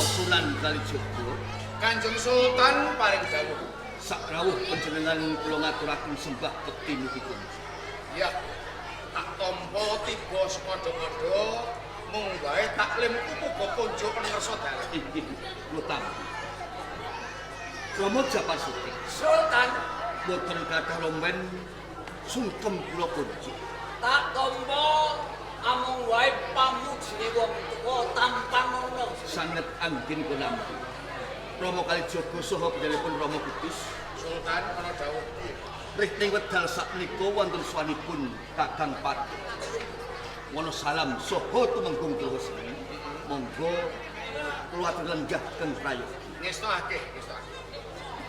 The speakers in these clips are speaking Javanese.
Sunan Kalijaga. Kanjeng Sultan paring dawuh. Sakrawuh panjenengan kula ngaturaken sembah bekti niki. Ya. Tak tampa tiba sepadha-padha mung wae taklimku uga kunjuk ngersa dalan. Inggih, kula tampi. Rama Japasuti. Sultan Boten kathah lomben sungkem kula kunjuk. tak tampa amung wae pamujine wong tuwa tanpa ngono. Sanget anggen kula nampi. Rama Kalijaga saha panjenenganipun Rama Kutis. Sultan ana dawuh. Rikting wedal sakmenika wonten swanipun Kakang Pati. Wonosalam saha tumenggung kula sami. Monggo kula atur lenggah keng prayogi. Ngestakake.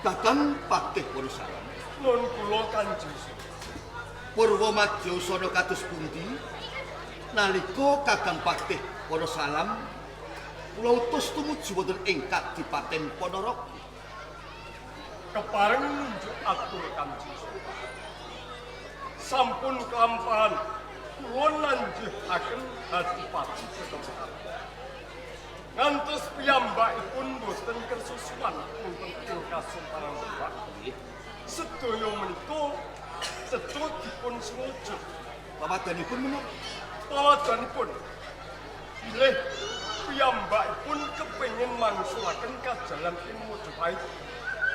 Kakang Patih Wonosalam. Nun kula Kanjeng. Purwa madya sana kados pundi? Nalika Kakang Patih Wonosalam kula utus tumuju wonten ing Kadipaten Ponorogo. Kepareng nunjuk atur Kanjeng. Sampun kelampahan kula nanjihaken Adipati Kedhokteran. Ngantos piyambakipun boten kersusuan wonten ing Kasultanan Demak. Sedaya menika cetut dipun sengujud. Pawadanipun menapa? Pawadanipun bilih piyambakipun kepengin mangsulaken kajalan ing Majapahit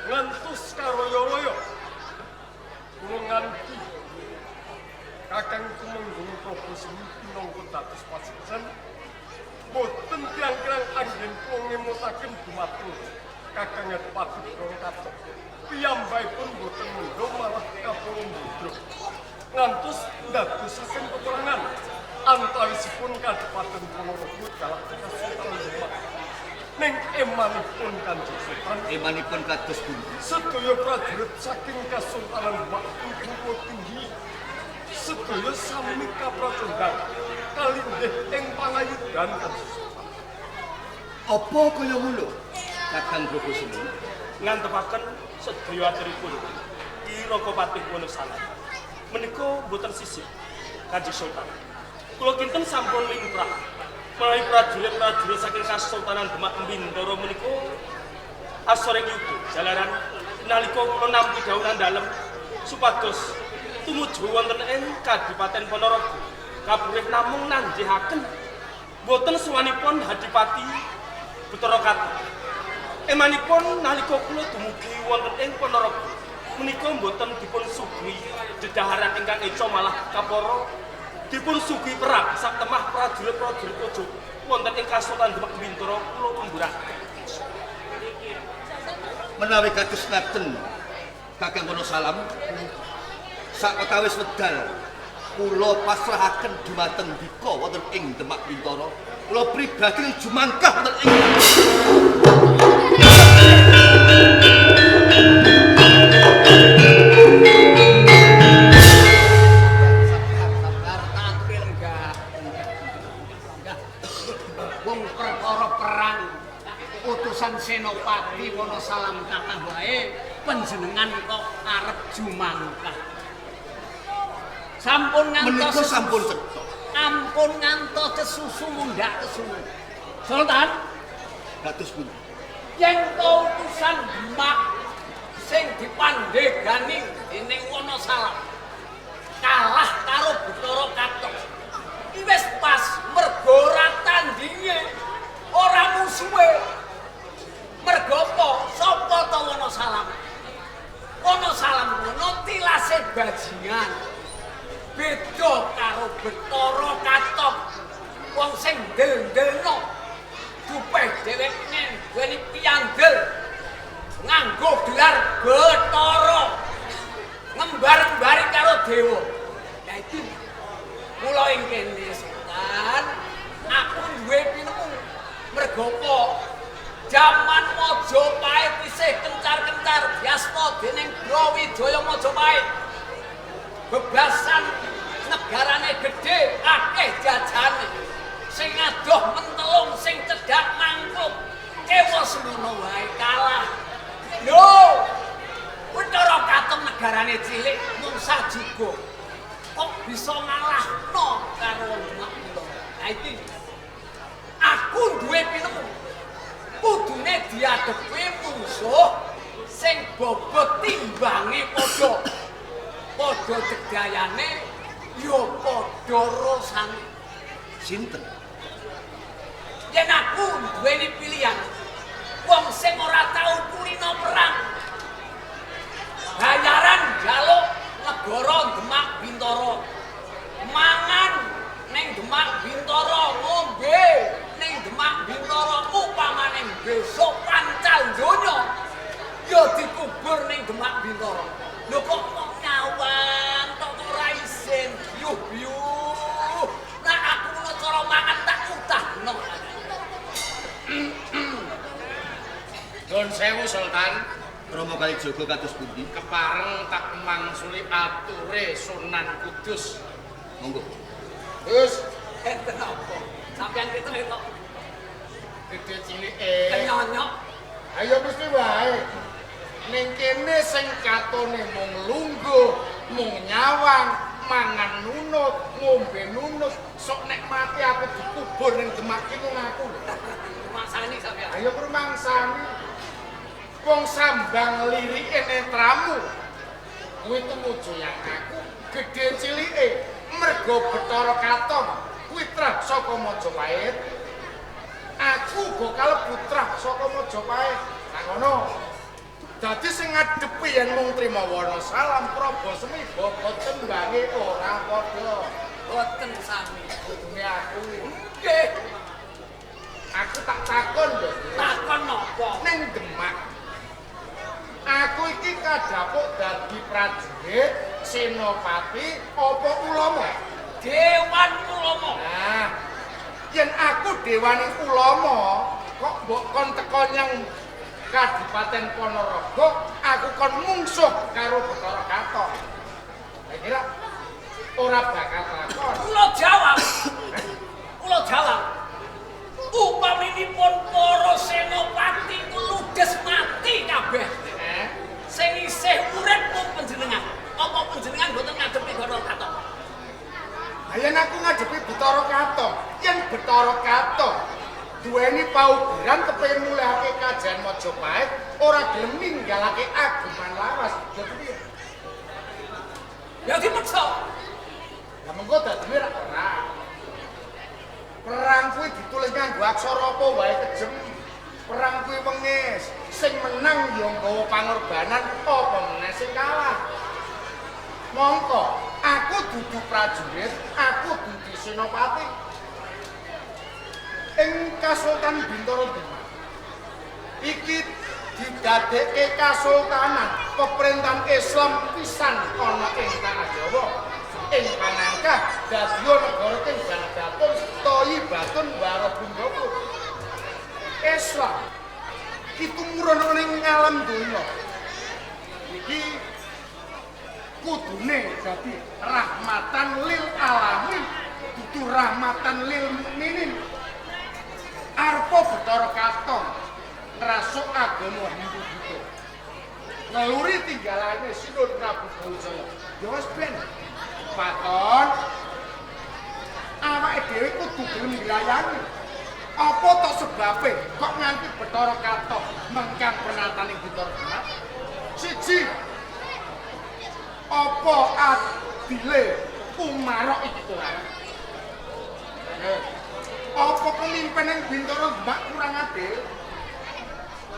ngantos karaya-raya. Kula nganti Kakang Tumenggung Prabu Semi pinangka dados pasejan boten kirang-kirang anggen kula ngemutaken dumateng Kakang Adipati Bronkato. Piyambakipun boten mundhung malah kaporo mundhung. Ngantos ndadosaken peperangan antawisipun Kadipaten Ponorogo kaliyan Kasultanan Demak. Ning emanipun Kanjeng Sultan, Emanipun kados pundi? sedaya prajurit saking Kasultanan Demak ingkang tinggi, sedaya sami kapracondhan kalindih ing pangayudan Kanjeng Sultan. Apa kaya mula? Kakang Brobosemi ngantepaken sedaya aturipun Ira Patih Wonosalam. Menika boten sisih Kanjeng Sultan. Kula kinten sampun limrah menawi prajurit-prajurit saking Kasultanan Demak Bintoro menika asore yuga jalaran nalika kula nampi dawuhan dalem supados tumuju wonten ing Kadipaten Ponorogo kaburih namung nanjihaken boten suwanipun Hadipati Betara Kati. Emanipun nalika kula dumugi wonten ing Ponorogo menika boten dipun suguhi dedaharan ingkang eca malah kapara dipun suguhi perang sak temah prajurit-prajurit Ojo wonten ing Kasultanan Demak Bintoro kula tumburak. menawi kados ngaten Kakang Wonosalam sakawis wedal kula pasrahaken dumateng Dika wonten ing Demak Bintoro. Kula pribadi jumangkah wonten ing Senopati Wonosalam kathah wae panjenengan kok arep jumangkah. Sampun ngantos menika sampun cetha. Ampun ngantos kesusu mundhak kesusu. Sultan, Kados pundi? yen utusan Demak sing dipandhegani dening Wonosalam kalah karo Betara Kato. Wis pas mergo ora tandinge, ora musuhe. Mergo apa? Sapa ta Wonosalam? Wonosalam ngono tilase bajingan. Beda karo Betara Katok. Wong sing ndel-ndelno dupeh dheweke duweni piyanggel nganggo gelar Betara. Ngembar-embari karo dewa. Lah iki mula ing kene Sultan, aku duwe pinemu. Mergo apa? Jaman Majapahit isih kencar-kencar diasma dening Brawijaya Majapahit. Bebasan negarane gedhe, akeh jajane. Sing adoh mentelung, sing cedhak mangkluk. Kewa semono wae kalah. Lho, Betara Katon negarane cilik mung sajuga. Kok bisa ngalahno karo Demak. Lah iki aku duwe pinemu. diadepi musuh sing bobot timbange padha degayane ya padha rasane. Sinten? Yen aku duweni pilihan, wong sing ora tau kulino perang, bayaran njaluk negara Demak Bintara, mangan ning Demak Bintara, ngombe ning Demak Bintara, upamane besok pancal donya ya dikubur ning Demak Bintara. Lho kok mau nyawang tok ora isin biuh-biuh. Nah aku ngono cara mangan tak utahno. Don sewu Sultan, Rama Kalijaga kados pundi? kepareng tak mangsuli ature Sunan Kudus. Monggo. Terus Enten apa? Sampeyan kita kok gede cilik kenyonyok. Ayo mesti wae. Ning kene sing katone mung lungguh, mung nyawang, mangan nunut, ngombe nunut, sok nek mati aku dikubur ning Demak iki ngaku. Mangsani sampeyan. Ayo rumangsani. Wong sambang lirike netramu. Kuwi tumuju yang aku gedhe cilike mergo Bathara Katon kuwi trah saka Majapahit. Aku uga kalebu trah saka Majapahit. Lah ngono. Dadi sing ngadepi yen mung trima wana salam Prabu Semi bobot tembange ora padha. Boten sami. Kudune aku. Nggih. Aku tak takon lho. Takon napa? Ning Demak. Aku iki kadhapuk dadi prajurit, senopati, apa ulama? Dewan ulama. Nah, yen aku dewaning ulama, kok mbok kon teko nyang Kadipaten Ponorogo, aku kon mungsuh karo Bathara Katon. Lah kira ora bakal takon. Kula jawab. Kula jawab. Upaminipun para senopati ludes mati kabeh. Sing isih urip mung panjenengan. Apa panjenengan boten ngadepi Bathara Katon? Yen aku ngadepi Bathara Katon, yen Bathara Katon duweni paugeran kepengin mulihake Kajan Majapahit, ora gelem ninggalake Ageman Lawas. Dadi Ya dipaksa. lah mengko dadine ora. Perang kuwi ditulis nganggo aksara apa wae kejem. Perang kuwi wengis. Sing menang ya nggawa pangorbanan, apa meneh sing kalah. Mongko, aku dudu prajurit, aku dudu senopati. Ing Kasultan Bintara Demak. Iki didadekke kasultanan pemerintahan Islam pisan ana ing tanah Jawa. Ing panangkah dadi negara ing Banadatun, Toyibatun, Warabundaku. Islam iki tumurun ning alam donya. Iki kudune dadi rahmatan lil alamin, dudu rahmatan lil mukminin. Arpa Bathara Katon ngrasuk agama Hindu Buddha. Ngeluri tinggalane Sinun Prabu Brawijaya. Ya wis ben. Paton awake dhewe kudu gelem nglayani. Apa to sebabe kok nganti Bathara Katon mengkang pernatane Bathara Demak? Siji, apa adile Umarok iki ora? Apa pemimpin yang Bintara Demak kurang adil?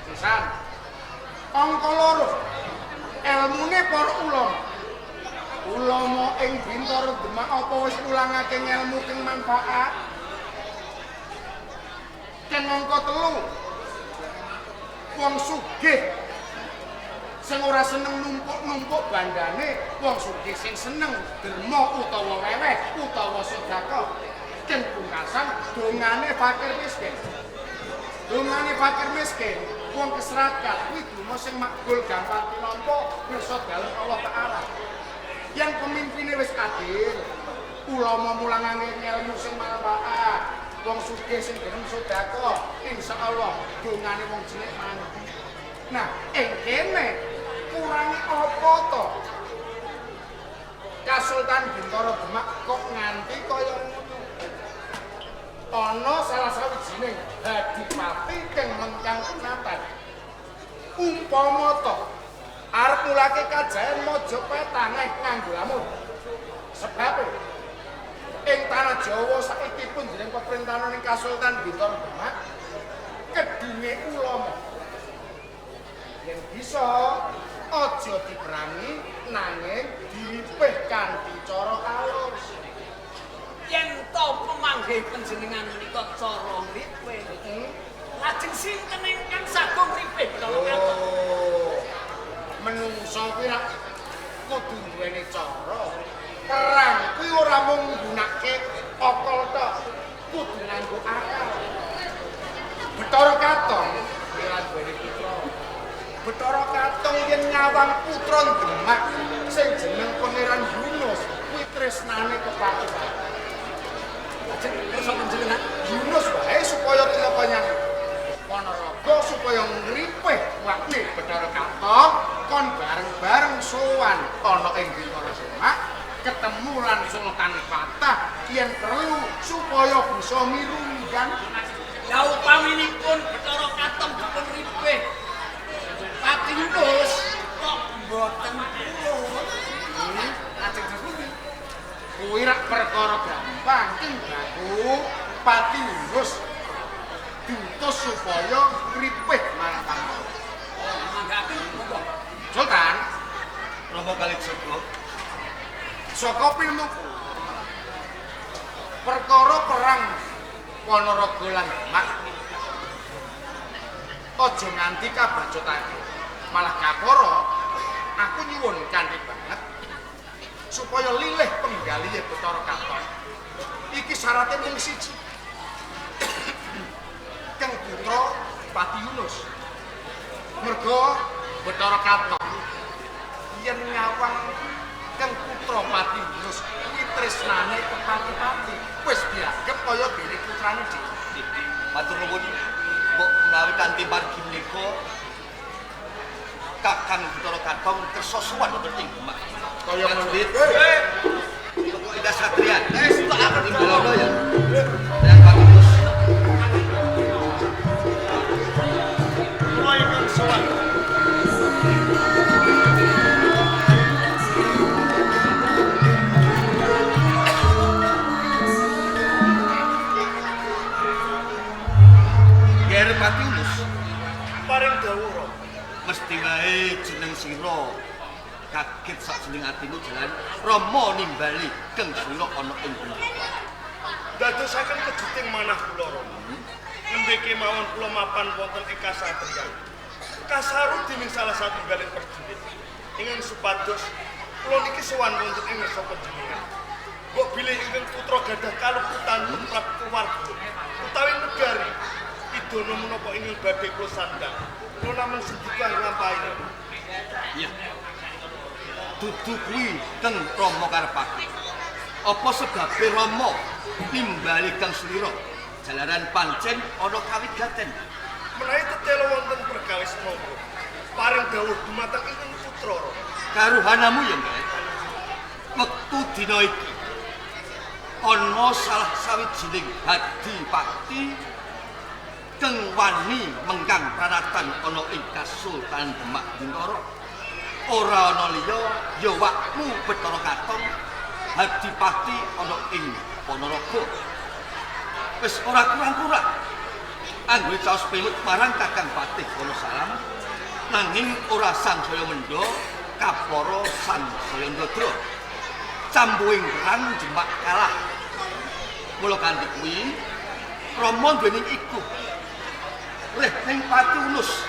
Sisan. Angka loro. Elmune para ulama. Ulama ing Bintara Demak apa wis ulangake ilmu kang manfaat? Kang angka 3. Wong sugih sing ora seneng numpuk-numpuk bandane, wong sugih sing seneng derma utawa weweh utawa sedekah. Ken pungkasan dongane fakir miskin. Dongane fakir miskin, wong keserakat kuwi donga sing makbul gampang tinampa pirsa dalem Allah Taala. Yang pemimpine wis adil, ulama mulangane ilmu sing manfaat, wong sugih sing gelem sedekah, insyaallah dongane wong cilik mandi. Nah, ing kene kurange apa to? Kasultan Bintara Demak kok nganti kaya ngono. Ana salah sawijining Hadipati keng mengkang kenatan. Umpama to arep mulake kajayan Majapahit nganggo lamun. Sebab ing tanah Jawa saiki pun jeneng pemerintahan ing Kasultan Bintoro Demak kedunge ulama. Yen bisa aja diperangi nanging diripih kanthi cara alus. Yen to pemanggih panjenengan menika cara ngripih. Lajeng sinten ingkang sagung ngripih kala katon? Menungso kuwi rak kudu duweni cara. Perang kuwi ora mung nggunakake akal tok, kudu nganggo akal. Bathara Katong ora duweni putra. Bathara Katong yen ngawang putra Demak sing jeneng Pangeran Yunus kuwi tresnane kepatihan. Lajeng kersa panjenengan Yunus wae supaya tilapanya Ponorogo supaya ngripih wakne Bathara Katong kon bareng-bareng sowan ana ing Bintoro Demak ketemu lan Sultan Fatah yen perlu supaya bisa mirungi kan. ya upaminipun Bathara Katong dipun ripih Pati Yunus kok mboten pulus. Lajeng dipundi? Kuwi rak perkara gampang King Baku. Pati Yunus diutus supaya ngripih marang Pangeran. Manggaken monggo. Sultan, Romo Kalitsogo, saka pilmuku perkara perang Ponorogo lan Demak aja nganti kabacotake. Malah kaporo aku nyuwun kanthi banget supaya lilih penggalihe Bathara Katong. Iki syaratnya mung siji. Kang putra Pati Yunus. Mergo Bathara Katong yen ngawang kang putra Pati Yunus kuwi tresnane kepati-pati. Wis dianggep kaya dene putrane dhewe. matur nuwun mbok menawi kanthi margi menika Kakang Bathara Katong kersa sowan wonten ing Demak. Kaya ngono. Pokok Ida Satria. Tak akan dibelono ya. Dan Pak Yunus. Kula ingkang sowan. Ger Pak Yunus, Paring dawuh mesti wae jeneng sira kaget sak jeneng atimu jalan Rama nimbali keng sira ana ing Bintoro. dadosaken kejuting manah kula Rama. Nembe kemawon kula mapan wonten ing kasatriyan. Kasarut dening salah satunggaling prajurit. Ingkang supados kula niki sowan wonten ing ngarsa panjenengan. Kok bilih ingkang putra gadah kaluputan tumrap keluarga utawi negari idono menapa ingkang badhe kula sandhang. Kula namung sedikah nglampahi. Iya. Dudu kuwi keng Rama karepake. Apa sebabe Rama nimbali kang slira jalaran pancen ana kawigaten. Menawi tetelo wonten perkawis monggo. Paring dawuh dumateng ingkang putra Rama. Karuhanamu ya, Mbak. Wektu dina iki ana salah sawijining Hadipati keng wani mengkang pranatan ana ing Kasultanan Demak Bintoro. Ora ana liya ya wakmu Bathara Katong Hadipati ana ing Ponorogo. Wis ora kurang-kurang anggone caos pemut marang Kakang Patih Wonosalam nanging ora sangsaya mendha kapara sangsaya ndadra. Campuing perang Demak kalah. Mula kanthi kuwi Rama duweni iku. Leh ning Pati Yunus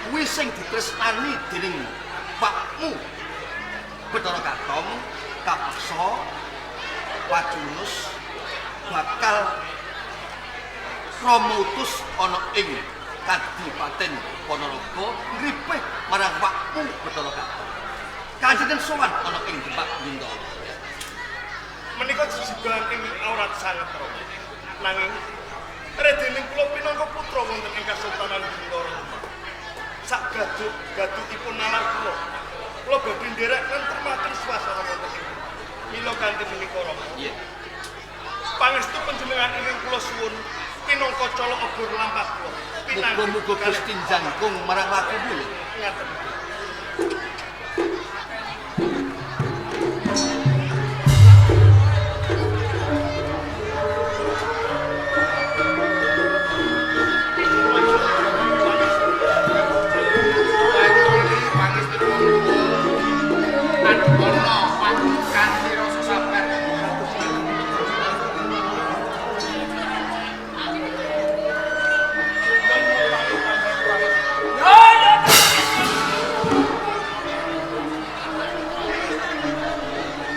kuwi sing ditresnani dening pakmu Bathara Katong kapaksa Pati Yunus bakal Rama utus ana ing Kadipaten Ponorogo ngripih marang pakmu Bathara Katong. Kanjeng sowan ana ing Demak Bintoro. Menika jejiban ing aurat sanget Rama. Nanging redening kula pinangka putra wonten ing Kasultanan Bintoro. Sak gadukipun nalar kula. Kula badhe nderek nentremaken swasana wonten ing mila kanthi menika Rama. Iya. Pangestu panjenengan ingkang kula suwun pinangka cala obor lampah kula. Muga-muga Gusti jangkung marang lakumu ya. Ngaten.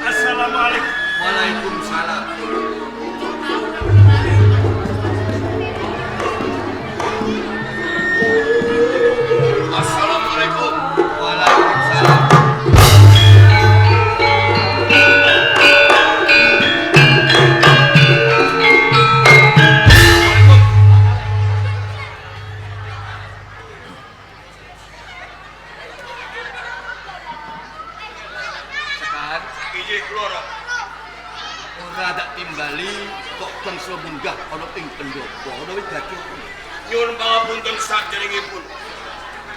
Assalamualaikum. Waalaikumsalam. Assalamualaikum. Waalaikumsalam. Sekar, Inggih kula. ora dak timbali kok bangsa munggah ana ing pendopo. Ana wis dadi Nyuwun pangapunten saderengipun.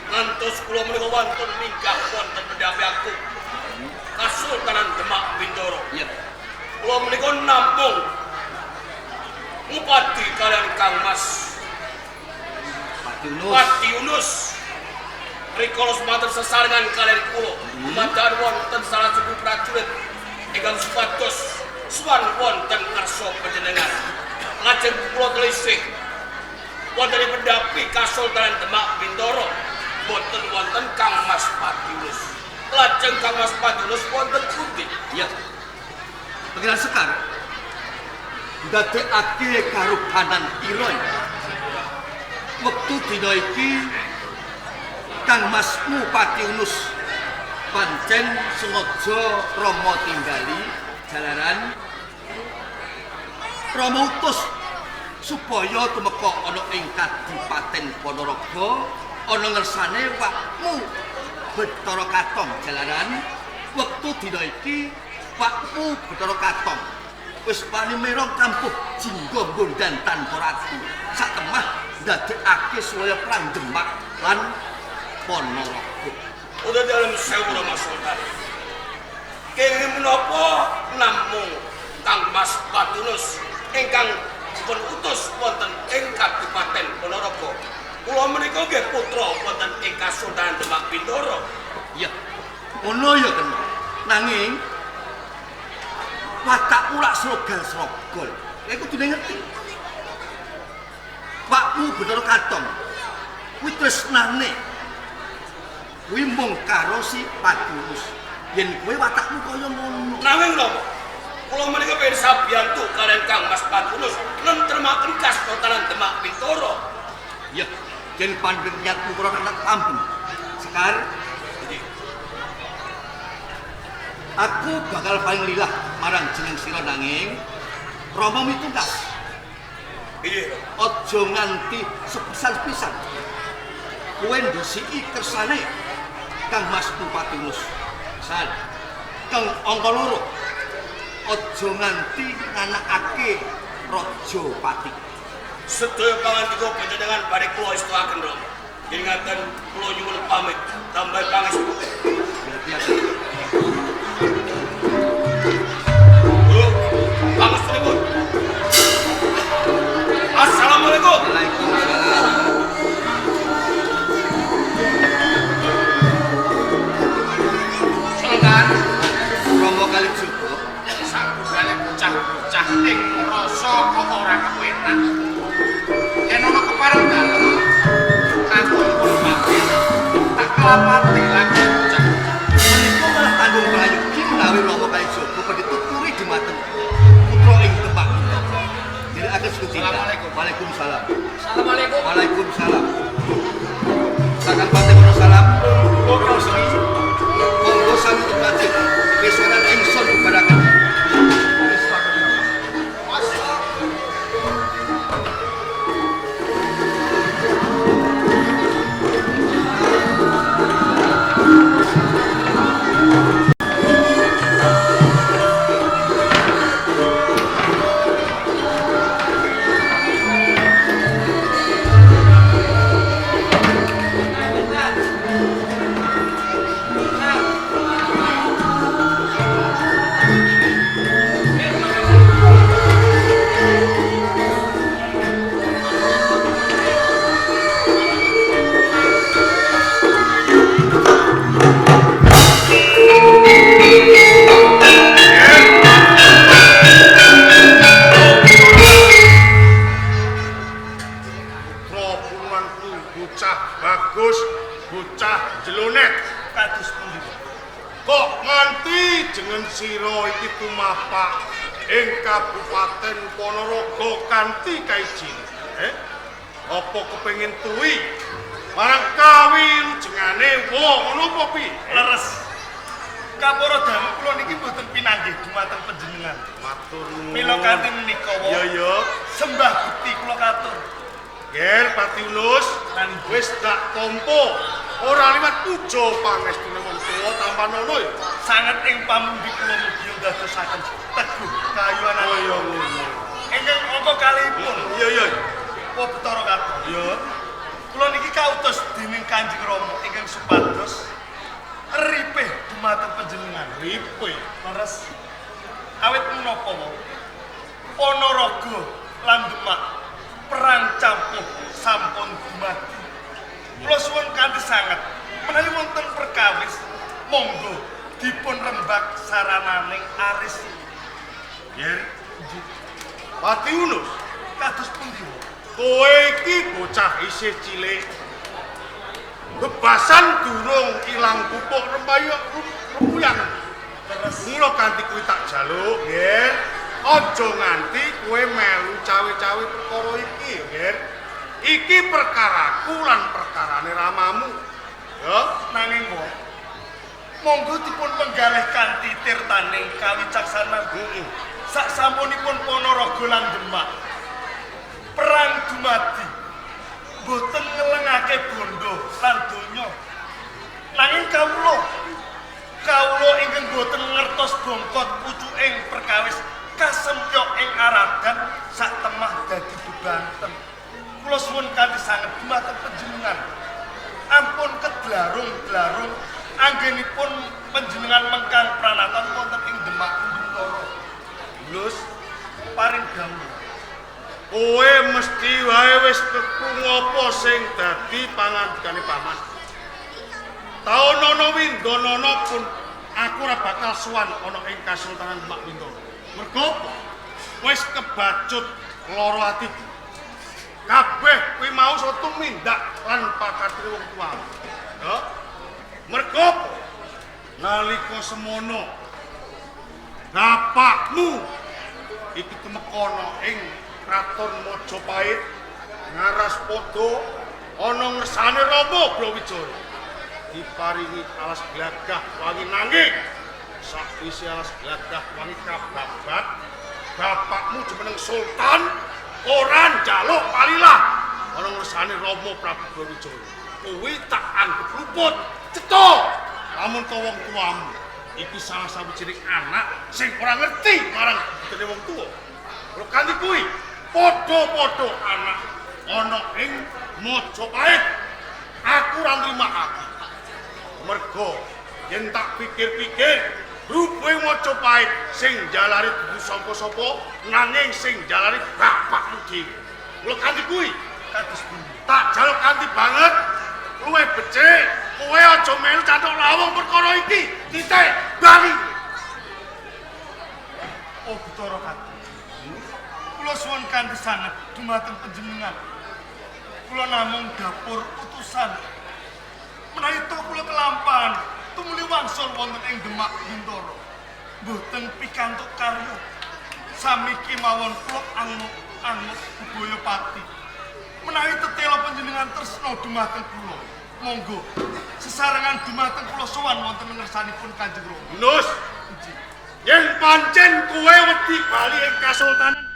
Ngantos kula menika wonten minggah wonten pendhapi aku. Kasultanan Demak Bintoro. ya. Kula menika nampung Bupati kalian Kang Mas Pati Unus. Pati Yunus. Rikala semanten sesarengan kalian kula. Madahan wonten salah suku prajurit ingkang supados suwan wonten karsa panjenengan. Lajeng kula telisih wonten ing pendhapi Kasultanan Demak Bintoro boten wonten Kang Mas Pati Yunus. Lajeng Kang Mas Pati Yunus wonten pundi? Ya. Pengiran Sekar ndadekake karubanan ira. Wektu dina iki Kang Masmu Pati Unus pancen sengaja Rama tinggali jalaran Rama utus supaya tumeka ana ing Kadipaten Ponorogo ana ngersane wakmu Bathara Katong jalaran wektu dina iki wakmu Bathara Katong wis wani merong kampuh jingga gondan tanpa ratu satemah ndadekake supaya perang Demak lan Ponorogo. Udah dalam sewu Rama Sultan. Kenging menapa namung Kang Mas Pati Yunus ingkang dipun utus wonten ing Kadipaten Ponorogo. Kula menika nggih putra wonten ing Kasultanan Demak Bintoro. Iya, ngono ya kan. Nanging watakmu lak srogal-srogol. Kowe kudu ngerti. Pakmu Bathara Katong kuwi tresnane. Kuwi mung karo si Pati Yunus. Yen kowe watakmu kaya ngono. Nanging napa? Kula menika pengen sabiyantu kalian Kang Mas Pati Yunus nentremaken Kasultanan Demak Bintoro. Iya, yen pandhen niatmu ora kena tambung. Sekar aku bakal paling lilah marang jeneng sira nanging Rama mitungkas. Iya. Aja nganti sepisan-pisan. Kowe ndhisiki kersane Kang Mas Pati Yunus. San. Kang angka loro. Aja nganti nganakake Raja Pati. Sedaya pangandika panjenengan badhe kula istuaken Rama. Ingatan kula nyuwun pamit tambah pangestu. Biasa. Pangestu. Assalamualaikum. Waalaikumsalam. Sultan, Rama Kalijogo. sakudane bocah-bocah ing rasa kok ora kepenak. Yen ana kepareng dalem, aku pun pamit. Tak kalapati lagi bocah. Menika malah tanggung prayogi menawi Rama Kalijogo badhe tuturi dhumateng putra ing Demak. Jadi akan Gusti. Assalamualaikum. Waalaikumsalam. Assalamualaikum. Waalaikumsalam. Sakan pate menawa salam. Monggo sami tetep kesuwen ingsun bebaraken. bocah bagus, bocah jelonet. Kados pundi? Kok nganti jeneng sira iki tumapak ing Kabupaten Ponorogo kanthi kaijin? Apa kepengin tuwi marang kawilujengane wong ngono apa piye? Leres. Kaporo dalu kula niki mboten pinanggih dumateng panjenengan. Matur nuwun. Mila kanthi menika wae. Ya. Sembah bukti kula katur. Ger Pati Ulus lan wis dak tampa ora liwat puja pangestune wong tuwa tanpa nono ya. Sanget ing pamundi kula mugi dadosaken teguh kayuanan. Oh ya ngono. Ingkang angka kalihipun. Iya. Betara katur. Ya. Kula niki kautus dening Kanjeng Rama ingkang supados ripih dumateng panjenengan. Ripih. Leres. Awit menapa wae. Ponorogo lan Demak perang campuh sampun dumadi. Kula suwun kanthi sanget menawi wonten perkawis monggo dipun rembak sarananing aris. Yer. Pati Ulus, Kados pundi wae. kowe iki bocah isih cilik. Bebasan durung ilang pupuk rempayuk rembuyan. Mula kanthi kuwi tak jaluk, Ger. Aja nganti kowe melu cawe-cawe perkara iki, Ger. Iki perkaraku lan perkarane ramamu. Ya, Nanging wae monggo dipun penggalih kanthi tirtaning kawicaksanan. Sak sampunipun Ponorogo lan Demak perang dumadi boten ngelengake bondo lan donya. Nanging kawula ingkang boten ngertos bongkot pucuking perkawis kasempyok ing aradan sak temah dadi bebanten. Kula suwun kanthi sanget dumateng panjenengan ampun kedlarung-dlarung anggenipun panjenengan mengkang pranatan wonten ing Demak Bintoro. Ulus, Paring dalu. kowe mesti wae wis kekrungu apa sing dadi pangandikane paman. Taun-ana windanana pun aku ora bakal sowan ana ing Kasultanan Demak Bintoro. Mergo wis kebacut lara atiku. Kabeh kuwi mau so tumindak lan pakatire wong tuwa. Ya. Mergo nalika semono bapakmu iki temekono ing Kraton Majapahit ngaras padha ana ngersane Rama Brawijaya. Diparingi alas glagah wangi nanging sakwise alas glagah wangi kababat bapakmu jumeneng sultan ora njaluk palilah ana ngersane Rama Prabu Brawijaya. Kuwi tak anggap luput cetha lamun ka wong tuamu iki salah sawijining anak sing ora ngerti marang budine wong tuwa. Lho kanthi kuwi padha-padha anak ana ing Majapahit aku ora nrimakake. Mergo yen tak pikir-pikir rupe Majapahit sing jalari dudu sapa-sapa nanging sing jalari bapakmu dhewe. Lho kanthi kuwi Kados pundi? tak jaluk kanthi banget luwih becik kowe aja melu cathok lawang perkara iki. Titik bali. Oh Betara Katur. Kula suwun kanthi sanget dumateng panjenengan. Kula namung dapur utusan. Menawi to kula kelampahan tumuli wangsul wonten ing Demak Bintoro. Mboten pikantuk karya. Sami kemawon kula angut bebaya pati. Menawi tetela panjenengan tresna dumateng kula, monggo sesarengan dumateng kula sowan wonten ngersanipun Kanjeng Rama. Nus, yen pancen kowe wedi bali ing Kasultanan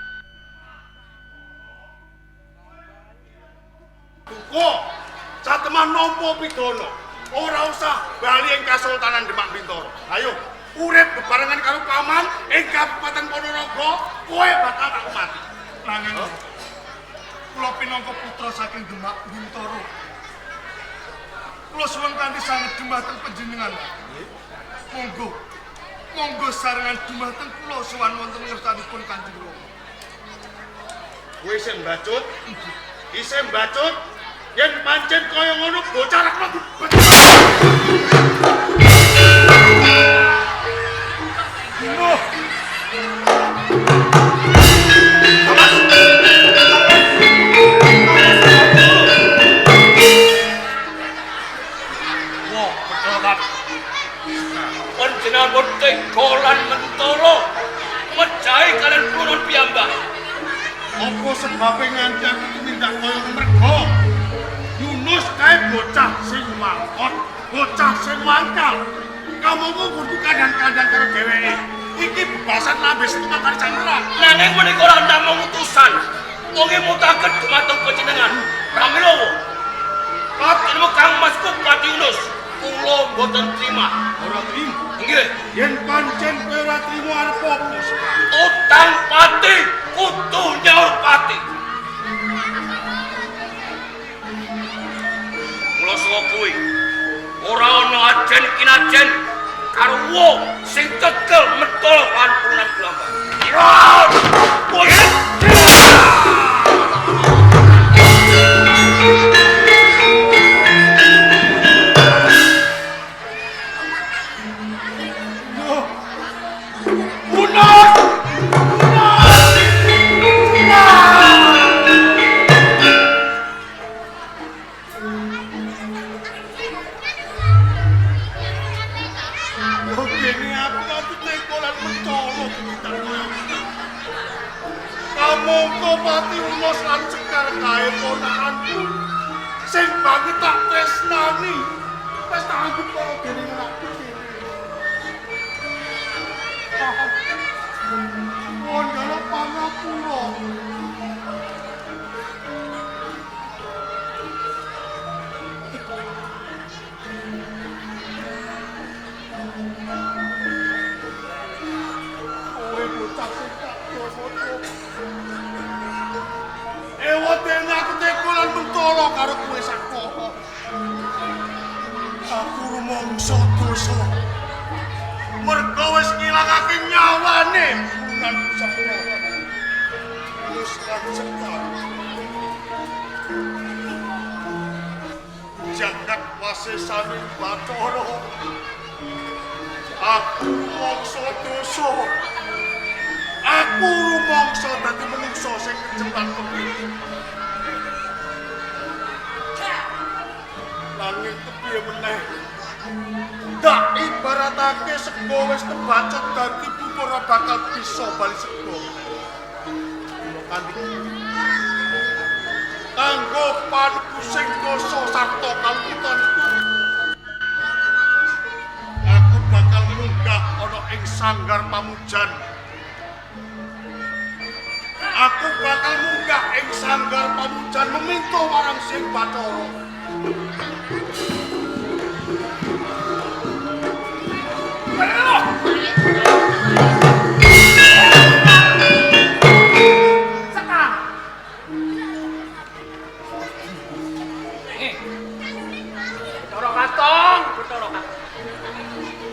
Tuko, satemah nampa pidana. Ora usah bali ing Kasultanan Demak Bintoro. Ayo, urip bebarengan karo paman ing Kabupaten Ponorogo, kowe bakal tak mati. Nanging kula pinangka putra saking Demak Bintoro. Kula suwun kanthi sanget dumateng panjenengan. Monggo sarengan dumateng kula sowan wonten ngersanipun Kanjeng Rama. Kowe isih mbacut? Isih mbacut? Yen pancen kaya ngono bocah lek bocah sing mangkot, bocah sing wangkal. Kamu kudu kadang-kadang karo dheweke. Iki bebasan lambe setengah kali candrang. Nanging menika ora namung utusan. Wonge mutaken dumateng panjenengan. Pramila. Katene Kang Mas Bupati Yunus, kula mboten trima. Ora trima. Nggih, Yen pancen kowe ora trima arep apa sekarang? utang pati kudu nyaur pati. Mula saka kuwi ora ana ajen kinajen karo wong sing tekel metol lan punan gelambang. Pati Unos lan Sekar kae ponakanku sing banget tak tresnani wis tak anggap karo dening anakku dhewe. Wondana pangapura. Kowe bocah sing tak dosa. Ewoten aku tekolan mentolo karo kowe sakoho. Aku rumangsa dosa. Mergo wis ngilangake nyawane lan sakoho. Wis Sekar. Jagat wasesane Bathara. Aku rumangsa dosa. Aku rumangsa dadi menungsa sing kejebak kepiye. Langit kepiye meneh. Tak ibaratake sego wis kebacot dadi bubur ora bakal bisa bali sego. Kanggo panuku sing dosa sarta kalpitanku. Aku bakal munggah ana ing sanggar pamujan. Aku bakal munggah ing sanggar pamujan meminta marang sing Bathara. Sekar. Bathara Katong, Bathara Katong.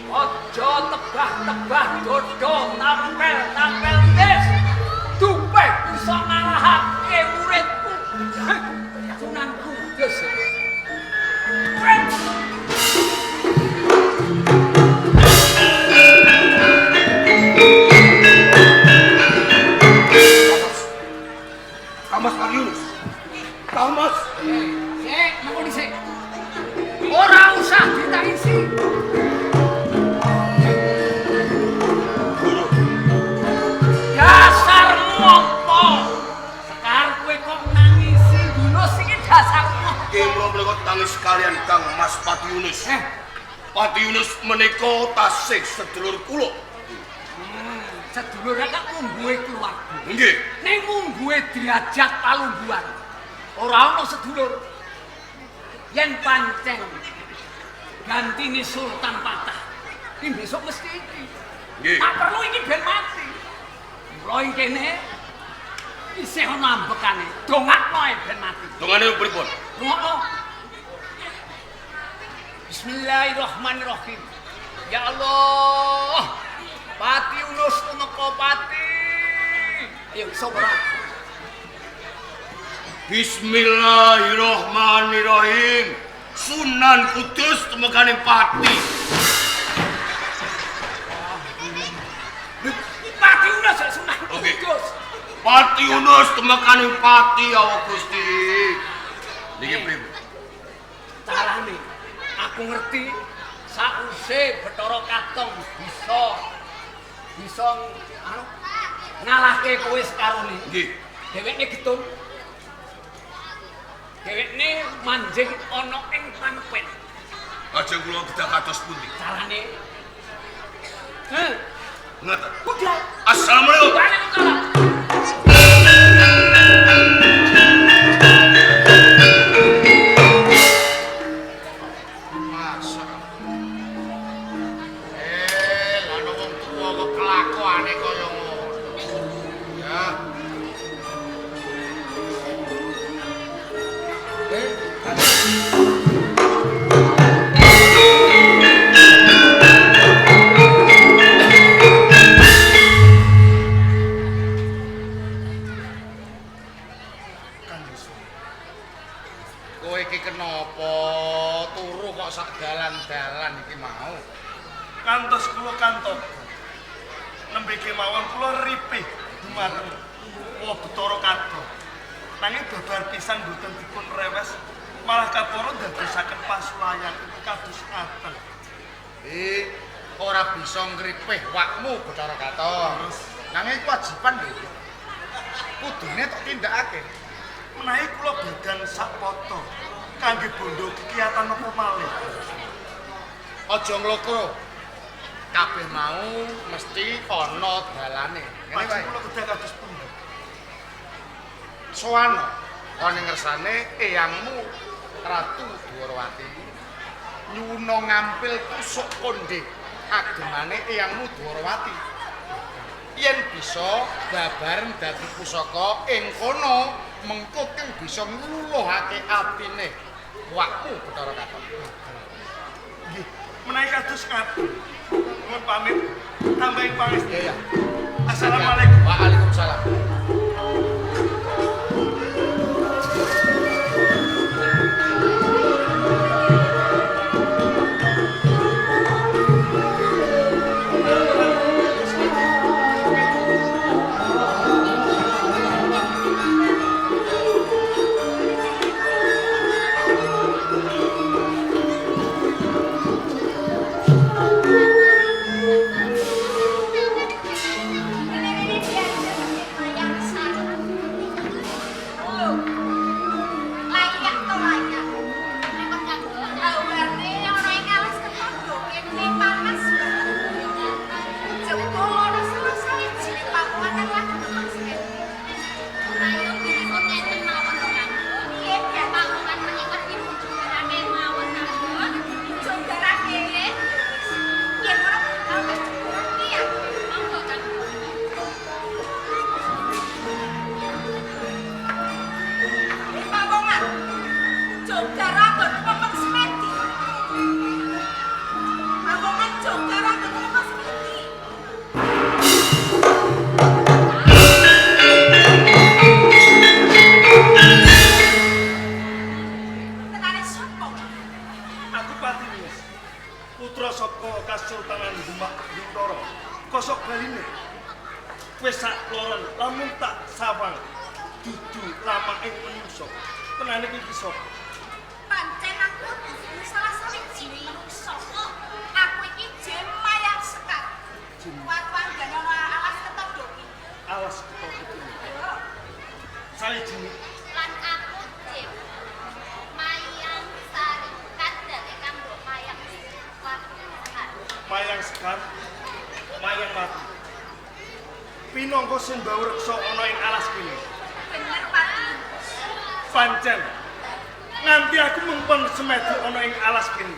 Aja tebah-tebah dodo tampel-tampel des. Dupe bisa ngalahake muridku. Sunan Kudus. Kamas Pak Yunus. Kamas. Napa dhisik? Ora usah ditangisi. Dasarmu apa? Sekar kowe kok nangisi Yunus iki dasarmu. Nggih kula mlekot tangis kalian Kang Mas Pati Yunus. Pati Yunus menika tasih sedulur kula. Sedulur kan mungguhe keluarga. Nggih. Ning mungguhe diajak palungguhan. Ora ana sedulur. Yen pancen gantine Sultan patah. Ki besok mesti iki. Nggih. Tak perlu iki ben mati. Mula ing kene isih ana ambekane. Dongakno ae ben mati. Dongane pripun? Rungokno. Bismillahirrahmanirrahim. Ya Allah. Pati Yunus tumeka pati. Ayo sapa? Bismillahirrahmanirrahim. Sunan Kudus temekane pati. Pati Yunus Sunan Oke. Kudus. Pati Yunus temekane pati ya Gusti. Niki pripun? Carane aku ngerti sause Bathara Katong bisa anu ngalahke kowe sekarone. Nggih. Dheweke getun. Dhewekne manjing ana ing pampet. Ajeng kula kedah kados pundi? Carane. Heh, Ngoten. budal. Assalamualaikum. Waalaikumsalam. Masa. Lah wong tuwa kok kelakuane kaya ngono. Ya. Kowe iki kenapa turu kok sak dalan-dalan iki mau? Kantos kula kantor. Nembe kemawon kula ripih dumateng Betara Kadha. Nanging babar pisan boten dipun rewes, malah kaporo ndadosaken pasulayan kados ngaten. Ora bisa ngripih wakmu Betara Kadha. Nanging kewajiban lho. Kudune tok tindakake. Menawi kula badan sak poto kangge bondo kegiatan apa malih. Aja nglokro. Kabeh mau mesti ana dalane. Ngene Pajeng wae. kula kedah kados pundi? Sowana ana ngersane eyangmu Ratu Dwarawati nyuwuna ngampil tusuk konde agemane eyangmu Dwarawati. Yen bisa babareng dadi pusaka ing kono mengko kang bisa ngluluhake atine wakmu Betara Kadha. Nggih, menawi kados ngaten. Nuwun pamit, tambahin pangestu. Iya. Assalamualaikum. Waalaikumsalam. Aku Patinis, putra saka Kasultanan Demak Bintoro. Kosok baline. Wis sak loron lamun tak sawang dudu lama ing menungso. Tenane iki sapa? Pancen aku dudu salah sawijining manungsa. Aku iki Jem Mayang Sekar. Wawanggane ana alas ketodho iki. Alas ketodho iki. Sawijine Lan aku Jem Mayang Sari. Kadane kanggo Mayang Sekar. Mayang Sekar, Mayang Mati. Pinangka Sembau Reksa ana ing alas kene. Bener Pati. Pancen nganti aku mempun semedi ana ing alas kene.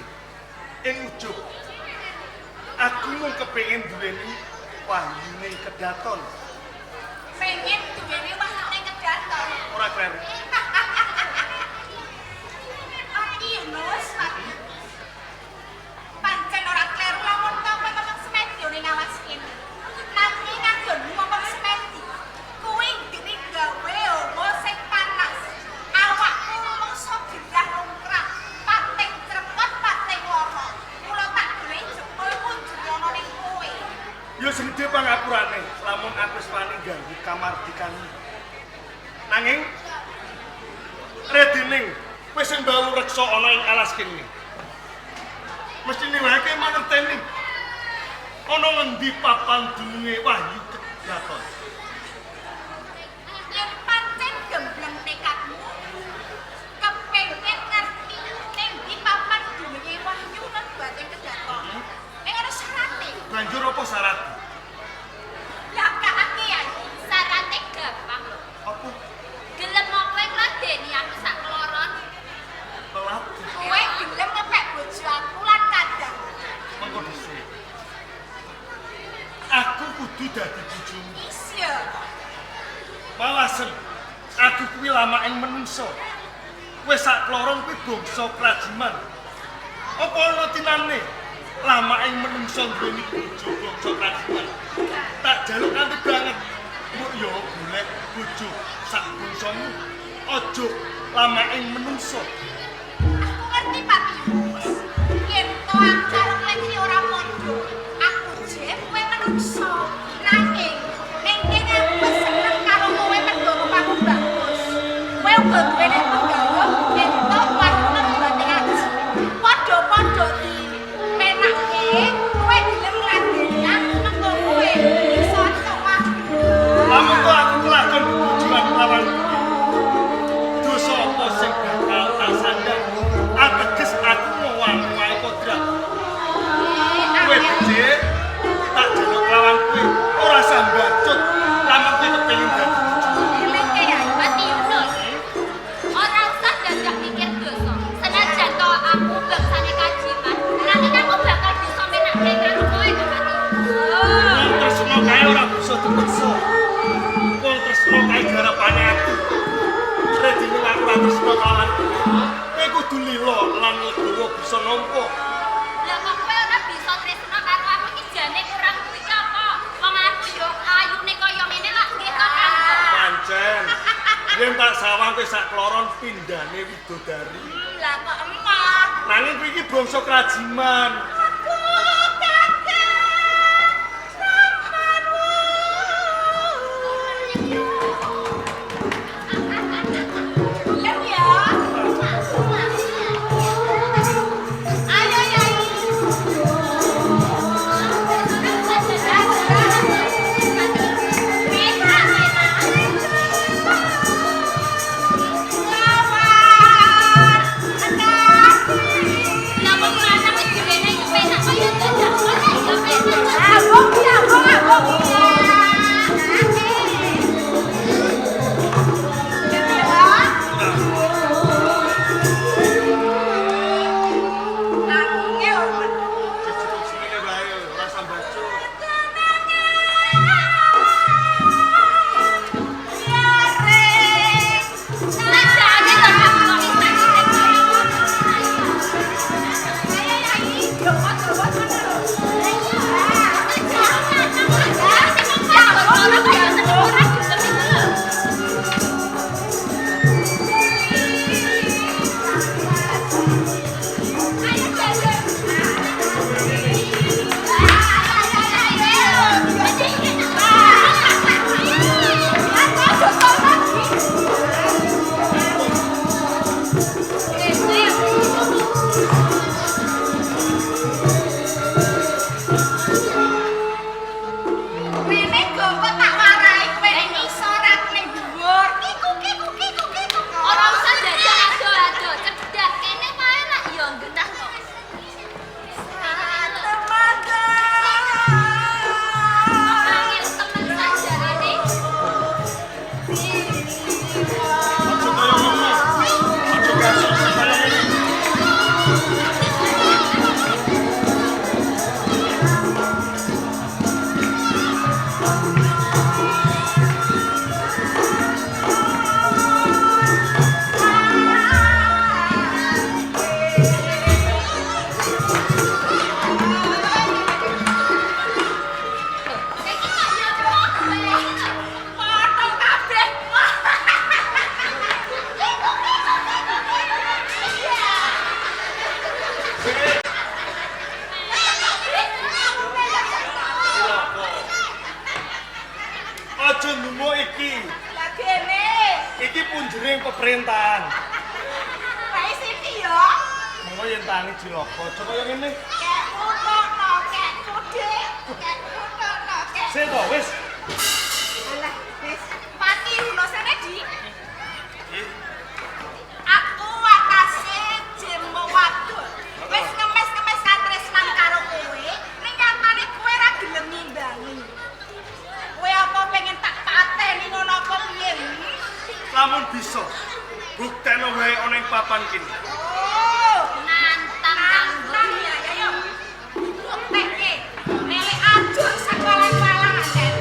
Ing ujug aku mung kepengin duweni wahyune kedaton. Pengen duweni wahyune kedaton. Ora kleru. Oh iya Nus Pati. Pancen ora kleru lamun kowe ngomong semedi ning alas kene. Nanging nganggonmu ngomong semedi. Kuwi ndiri gawe opo sing panas. Awakmu mongso gerah lungkrah, pating crepet, pating lara. Mula tak golek jebul munjul ana ning kowe. Ya sedhe pangapurane lamun aku wis wani ganggu kamardikanmu. Nanging redening wis Sembau Reksa ana ing alas kene. Mesti niwake mangerteni ana ngendi papan dununge wahyu kedaton. Yen pancen gembleng tekadmu, Rasen, aku kuwi lama ing menungso. Kowe sak kloron kuwi bangsa krajiman. Apa ana tinane lama ing menungso nduweni bojo bangsa krajiman? Tak jaluk kanthi banget. Mbok yo golek bojo sak bangsamu. Aja lama ing menungso. Aku ngerti Pak Tius. Yen to aku karo kowe iki ora padha. Aku jek kowe menungso. Nanging ning kene aku wis seneng karo kowe mergo rupamu bagus. Kowe uga duweni penggawa yen to warna berarti ngaji. Padha-padha di menake kowe gelem ngladeni aku mergo kowe iso entuk aku. Lamun kok aku kelakon tujuan lawan dosa apa sing bakal tak sandang? Ateges aku ngowang-wae kodrat. Kowe becik tak jaluk lawan kowe ora sambacut lamun kowe kepengin dadi Eleke ya. Mati Yunus, ora usah dadak mikir dosa. Senajan to aku bangsane kajiman, nanging aku bakal bisa menake karo kowe to Mati. wong tresno kae ora bisa dipeksa. Wong tresno kae garapane aku. Redine aku ora tresno lawan kowe. Kowe kudu lila lan legowo bisa nampa. Lah kok kowe ora bisa tresno karo aku iki jane kurang kuwi apa? Wong aku yo ayune kaya ngene lak nggih to Kang. Pancen. Yen tak sawang kowe sak kloron pindhane widodari. Lah kok emah. Nanging kowe iki bangsa krajiman. Aku kakek Ramanwu. Iya ya. Ayo Yai. Lawan. Lah kok ana wis direne iki penak kaya dadak kok yo penak. Abang ya, abang ya. Sini bae ora sambacut. Sajane to aku kok Rene gowo tak warai kowe ning isor aku ning dhuwur. Kiku. ora usah dadak ado-ado, cedhak kene wae lak yo genah kok. Temanku. Angel temen sajarene. Aja kaya ngono. Aja gasok kaya ngene. Iki kok yo kowe. Foto kabeh. Aja numuk iki. Lah kene. Iki punjering pemerintahan. Wae siki ya. Monggo yen tani cilaka aja kaya ngene. Kek utono, kek kude. Kek utono, kek. Sik to wis. Lah, wis. Mati ulo sene di. Aku watase jembo wadon. Wis ngemes-ngemes katresnan karo kowe, ning nyatane kowe ra gelem ngimbangi. Kowe apa pengen tak pateni ngono apa piye? Lamun bisa buktene wae ana ing papan kene. Oh, Nantang kanggo. ya, ya, ya. Buktekke. Melek ajur sekolah-sekolahan.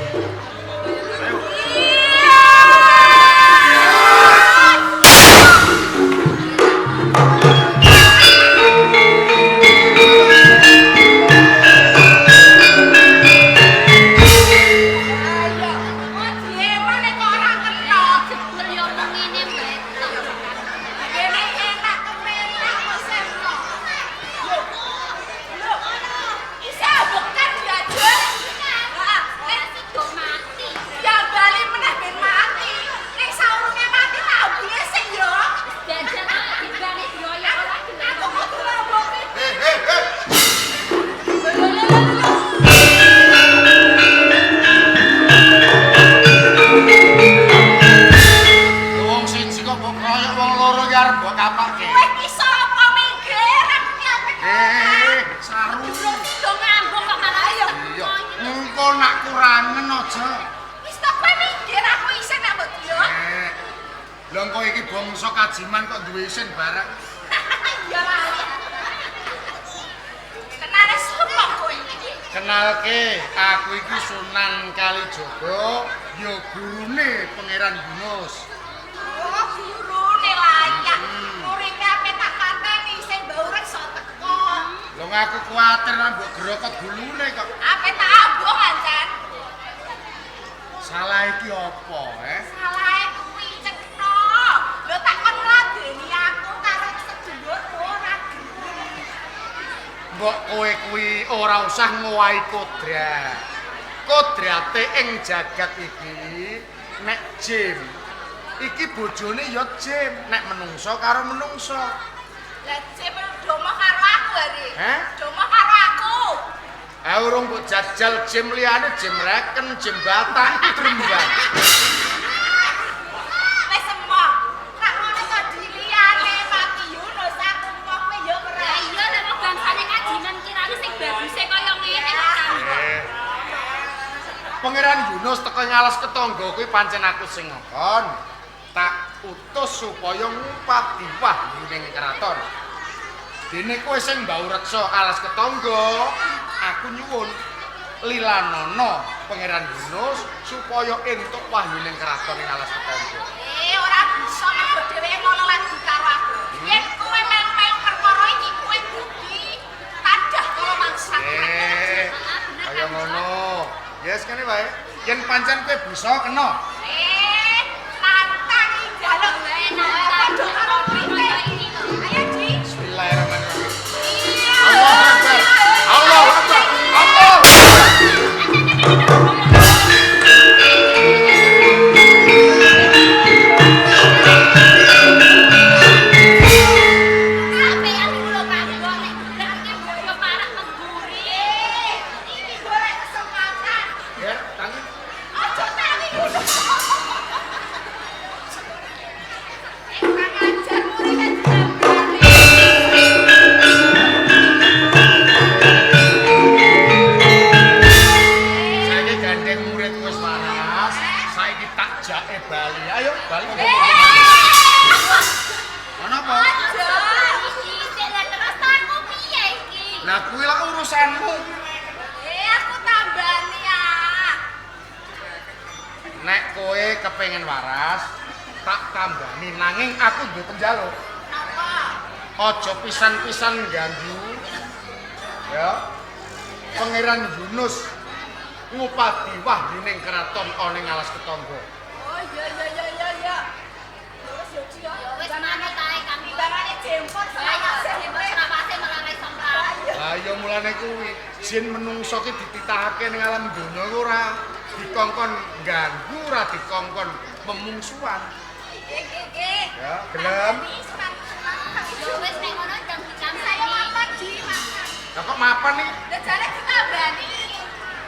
kurangen aja. Wis tak kowe minggir aku isin nek mbok yo. Lha kok iki bangsa kajiman kok duwe isin bareng. Ya lali. Kenale sapa kowe iki? Kenalke, aku iki Sunan Kalijaga, ya gurune Pangeran Yunus. Oh, gurune layak. Muridnya ape tak pateni sing mbok reksa teko. Lho aku kuwatir nek mbok grokot gulune kok. Ape tak ambung ancen. Salah iki apa, Salahe kuwi cetha. Lho tak kon ngladeni aku karo sedulur ora gelem. Mbok kowe kuwi ora usah ngowahi kodrat. Kodrate ing jagat iki nek jim. Iki bojone ya jim, nek menungso karo menungso. Lah jep domo karo aku hari. Hah? Domo karo aku. Urung mbok jajal jim liyane, jim reken, jim batak, drembang. Wis semua. Nek ngono kok diliyane mati Yunus aku mau kowe yo ora. Ya iya nek wong bangsane kajiman kirane sing baguse kaya ngene kan. Pangeran Yunus teko ngalas ketangga kuwi pancen aku sing ngongkon. Tak utus supaya ngupati wahyuning kraton. Dene kowe sing mbau reksa alas ketangga, aku nyuwun lilanana Pangeran Yunus supaya entuk wahyuning kraton ing alas ketangga. Ora bisa mergo dheweke ngono lan karo aku. Yen kowe melu-melu perkara iki kowe kudu tandah karo mangsa. Kaya ngono. Yes kene wae. Yen pancen kowe bisa kena. Tantang jaluk padha karo prite iki. Ayo Ji. Bismillahirrahmanirrahim. Iya. Allahu Akbar. Allahu Akbar. Allah. Sampeyan kula panggon nek berarti boyo parah mengguri. Iki golek kesempatan. Ya, tangi. Aja tangi ngono. Kurang ajar muridnya dilambari. Saiki gandeng murid wis waras, saiki tak jake bali. Ayo, bali. Ana apa? Aja. Iki lha terus aku piye iki? Lah kuwi lak urusanmu. Aku tambani ya. Nek kowe kepengin waras, tak tambani nanging aku duwe penjaluk. Napa? Aja pisan-pisan ganggu. Ya. Pangeran Yunus ngupati wahyuning kraton ana ing alas ketangga. Oh iya. Terus yo Ci yo. Ya wis manut ae kang Barane jemput Ayo, saya jemput rapase melarai somprak. Lah ya mulane kuwi jin menungso ki dititahake ning alam donya iku ora dikongkon ganggu, ora dikongkon memungsuhan. Ya, gelem. Ya wis nek ngono jam Saya mapan Ji, mapan. Lah kok mapan nih? Lah jare ditambani.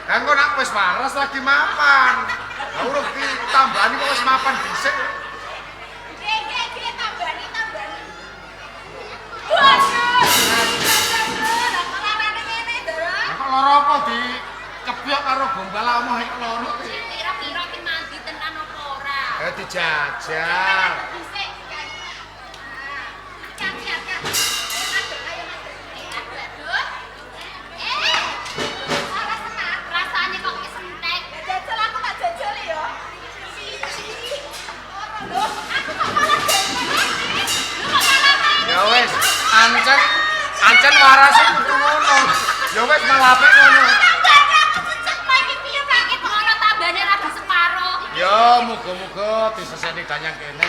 Kan kok nak wis waras lagi mapan. Lah urung ditambani kok wis mapan dhisik. Nggih, tambani. Waduh. Lah kok larane ngene, Dara? Lah kok lara apa di kebyok karo gombal omah iki loro iki. Kira-kira ki mandi tenan apa ora? Dijajal. Dhisik kan. Nah. Kan. Ayo madeg. Aduh. Salah senang. Rasane kok wis entek. Ya jajal aku tak jajal ya. Siji. Lho, aku kok malah jajal. Lu kok malah Ya wis, ancen waras iki kudu ngono. Ya wis malah apik ngono. tambane aku cecek kowe iki piye Sakit ngono tambane rabi separo. Ya muga-muga diseseni danyang kene.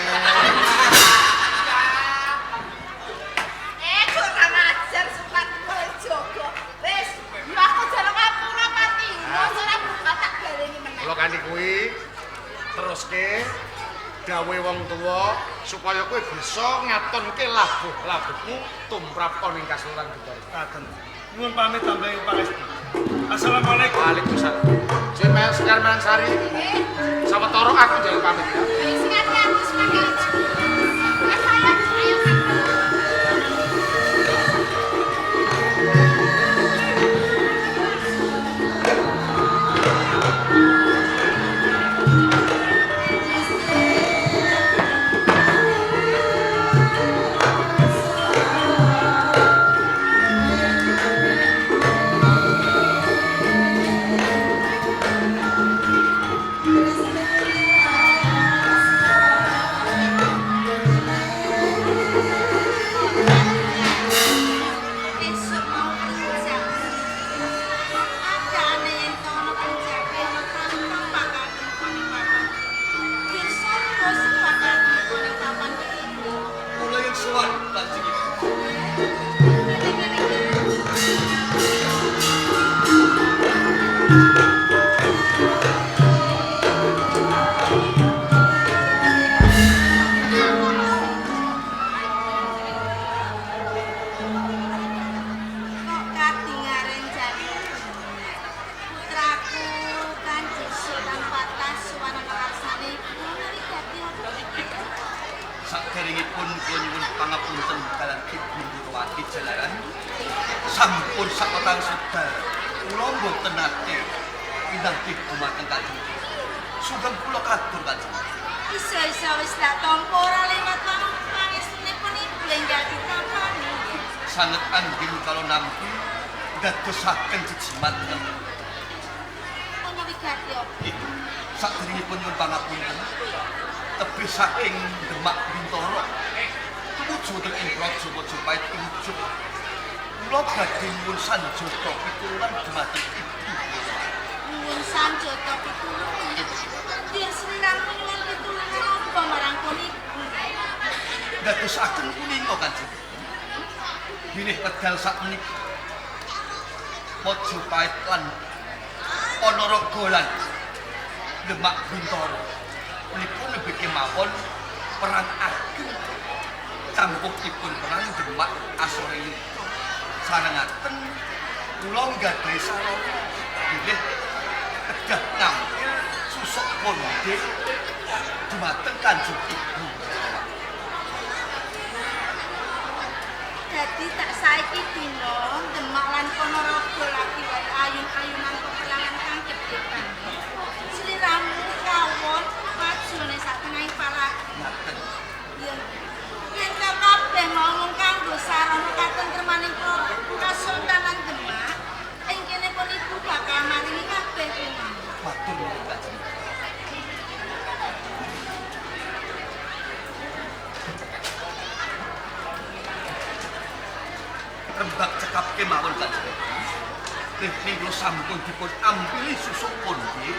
Kurang ajar sempat kowe jogo. Wis, yo aku jarang ngapura mati. Ora buka tak baleni meneh. Kula kanthi kuwi teruske gawe wong tuwa supaya kowe bisa ngatonke labuh-labuhmu tumrap ana ing kasuran Bidara. Katen. Nuwun pamit tambahi pangestu. Assalamualaikum. Waalaikumsalam. Jemal Sekar Mansari. Sawetara aku jalan pamit ya. Wis ngati aku sebagai ayo sampun sakotawis wekdal kula mboten nate pinanggih dumateng Kanjeng. Sugeng kula katur Kanjeng. Iso-iso wis tak tampa ora liwat pangestunipun ibu enggal ditampani. Sanget angging kalau nampi dadosaken jejimaten. Ono wigati apa? Iku saderengipun nyuwun pangapunten tebih saking Demak Bintoro tumuju teng ing Praja Majapahit Ujug. Kula badhe nyuwun sanjata pitulungan dumateng ibu. Nyuwun sanjata pitulungan. Dir senang nyuwun pitulungan apa marang puniku? Dadosaken punika Kanjeng. Bilih wekdal sakmenika Majapahit lan Ponorogo lan Demak Bintoro punika lebih kemawon perang ageng campukipun perang Demak Asoreyuda sarengaken kula nggadhahi sarana bilih kedah nampil susuk konde dumateng Kanjeng Ibu. Dadi tak saiki dina Demak lan Ponorogo lagi wae ayun-ayunan peperangan kang gedhe kan. Sliramu kawon majune sak tengahing palagi. Ngaten. Yen yen kabeh ngomong kanggo sarana katentremaning Kasultanan Demak, ing kene pun ibu bakal maringi kabeh pinangan. Matur nuwun Kanjeng. Rembak cekap kemawon Kanjeng. Ning kula sampun dipun ampili susuk konde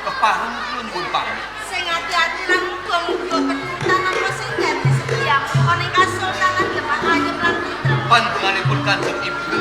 kepareng kula nyuwun pamit. Sing ati-ati lan muga-muga keturunan apa sing dadi setiap ana Kasultanan Demak ayem lan putra. Panjenenganipun Kanjeng Ibu